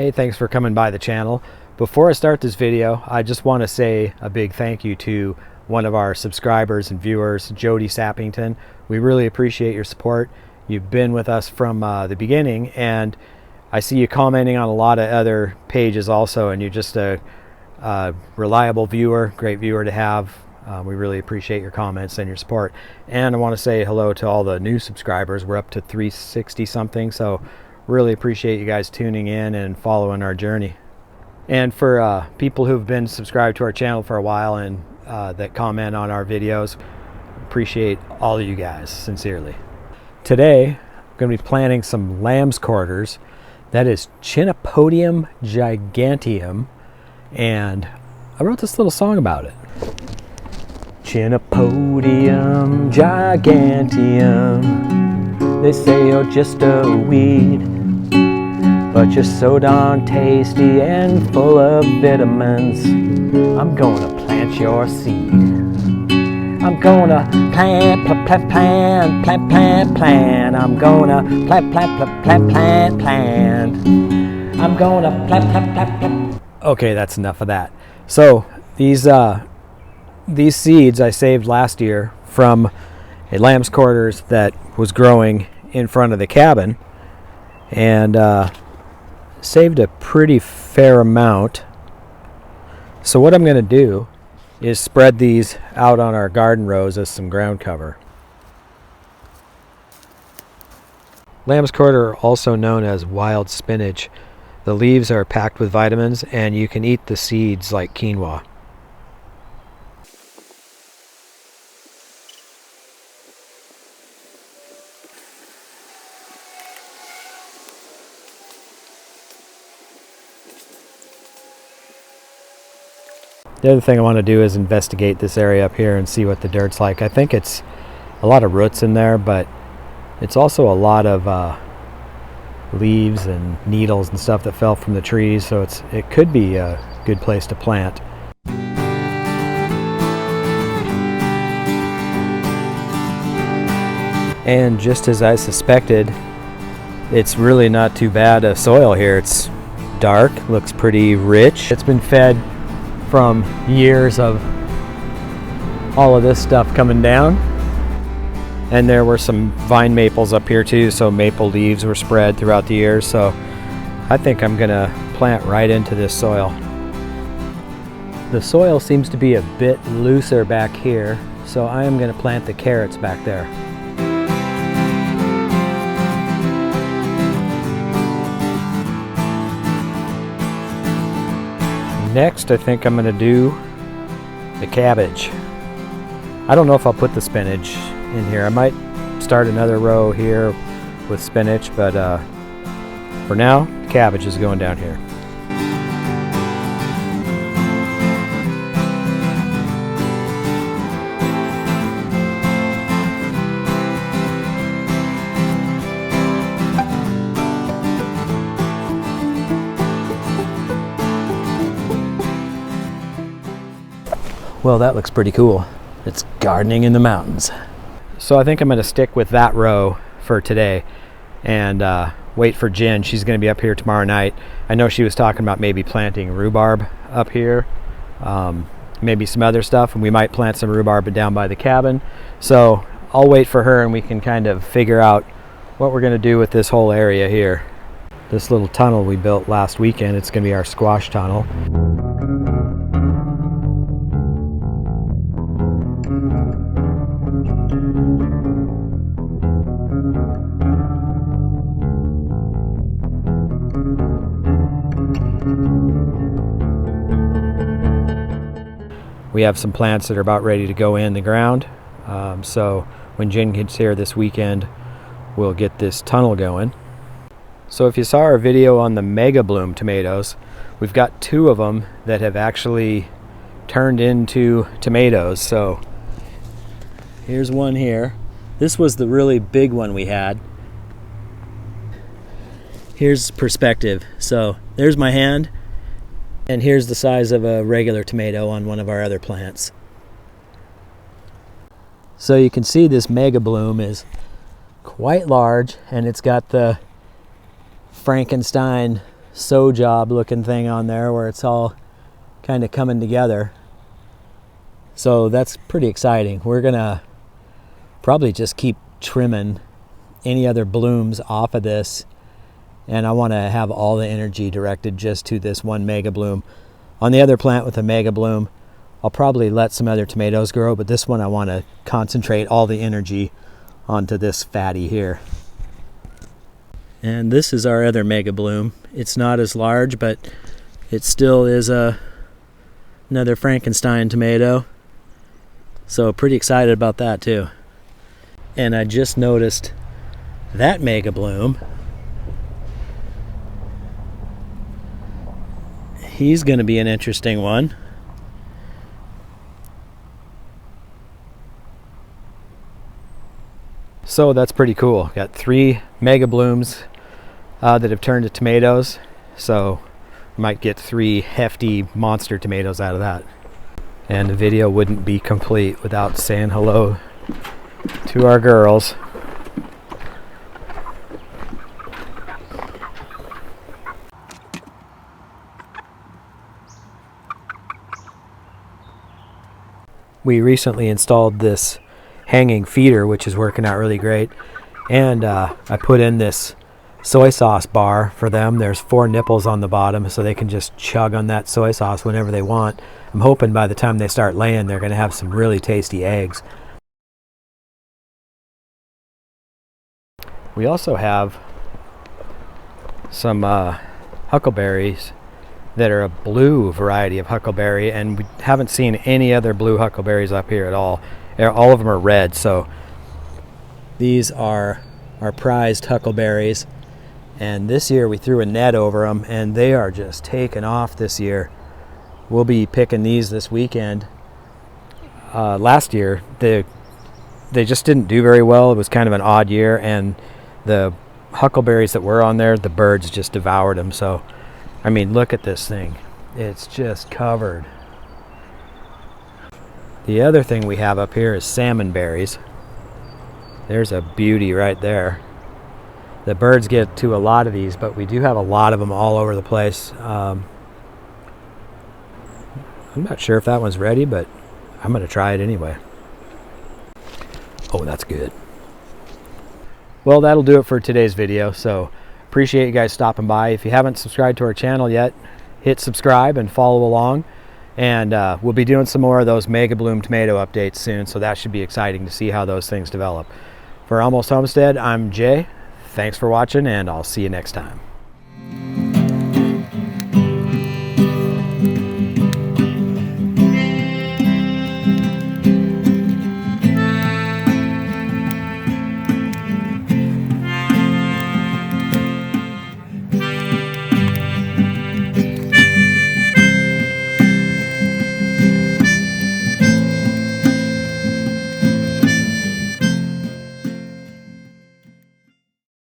Hey, thanks for coming by the channel. Before I start this video, I just want to say a big thank you to one of our subscribers and viewers, Jody Sappington. We really appreciate your support. You've been with us from the beginning, and I see you commenting on a lot of other pages also, and you're just a reliable viewer, great viewer to have. We really appreciate your comments and your support. And I want to say hello to all the new subscribers. We're up to 360 something, so really appreciate you guys tuning in and following our journey. And for people who've been subscribed to our channel for a while and that comment on our videos, appreciate all of you guys sincerely. Today I'm going to be planting some lamb's quarters. That is Chenopodium giganteum, and I wrote this little song about it. Chenopodium giganteum, they say you're just a weed, but you're so darn tasty and full of vitamins. I'm gonna plant your seed. I'm gonna plant. I'm gonna plant. I'm gonna plant. Okay, that's enough of that. So these seeds I saved last year from a lamb's quarters that was growing in front of the cabin, and saved a pretty fair amount. So what I'm going to do is spread these out on our garden rows as some ground cover. Lamb's quarter, also known as wild spinach. The leaves are packed with vitamins, and you can eat the seeds like quinoa. The other thing I want to do is investigate this area up here and see what the dirt's like. I think it's a lot of roots in there, but it's also a lot of leaves and needles and stuff that fell from the trees, so it could be a good place to plant. And just as I suspected, it's really not too bad of soil here. It's dark, looks pretty rich. It's been fed from years of all of this stuff coming down, and there were some vine maples up here too, so maple leaves were spread throughout the years. So I think I'm gonna plant right into this soil. The soil seems to be a bit looser back here, so I am gonna plant the carrots back there. Next, I think I'm going to do the cabbage. I don't know if I'll put the spinach in here. I might start another row here with spinach, but for now, cabbage is going down here. Well, that looks pretty cool. It's gardening in the mountains. So I think I'm going to stick with that row for today and wait for Jen. She's going to be up here tomorrow night. I know she was talking about maybe planting rhubarb up here, maybe some other stuff, and we might plant some rhubarb down by the cabin. So I'll wait for her and we can kind of figure out what we're going to do with this whole area here. This little tunnel we built last weekend, it's going to be our squash tunnel. We have some plants that are about ready to go in the ground, so when Jen gets here this weekend, we'll get this tunnel going. So if you saw our video on the MEGABLOOM tomatoes, we've got 2 of them that have actually turned into tomatoes. So here's one here. This was the really big one we had. Here's perspective. So there's my hand, and here's the size of a regular tomato on one of our other plants. So you can see this MEGABLOOM is quite large, and it's got the Frankenstein sew job looking thing on there where it's all kind of coming together. So that's pretty exciting. We're gonna probably just keep trimming any other blooms off of this, and I want to have all the energy directed just to this one mega bloom. On the other plant with a mega bloom, I'll probably let some other tomatoes grow, but this one I want to concentrate all the energy onto this fatty here. And this is our other mega bloom. It's not as large, but it still is another Frankenstein tomato. So pretty excited about that too. And I just noticed that mega bloom. He's going to be an interesting one. So that's pretty cool. Got 3 mega blooms that have turned to tomatoes. So might get 3 hefty monster tomatoes out of that. And the video wouldn't be complete without saying hello to our girls. We recently installed this hanging feeder, which is working out really great, and I put in this soy sauce bar for them. There's 4 nipples on the bottom, so they can just chug on that soy sauce whenever they want. I'm hoping by the time they start laying, they're going to have some really tasty eggs. We also have some huckleberries that are a blue variety of huckleberry, and we haven't seen any other blue huckleberries up here at all. All of them are red, so these are our prized huckleberries, and this year we threw a net over them and they are just taking off this year. We'll be picking these this weekend. Last year they just didn't do very well. It was kind of an odd year, and the huckleberries that were on there, the birds just devoured them. So I mean, look at this thing. It's just covered. The other thing we have up here is salmon berries. There's a beauty right there. The birds get to a lot of these, but we do have a lot of them all over the place. I'm not sure if that one's ready, but I'm going to try it anyway. Oh, that's good. Well, that'll do it for today's video. So appreciate you guys stopping by. If you haven't subscribed to our channel yet, hit subscribe and follow along. And we'll be doing some more of those MEGABLOOM tomato updates soon, so that should be exciting to see how those things develop. For Almost Homestead, I'm Jay. Thanks for watching, and I'll see you next time.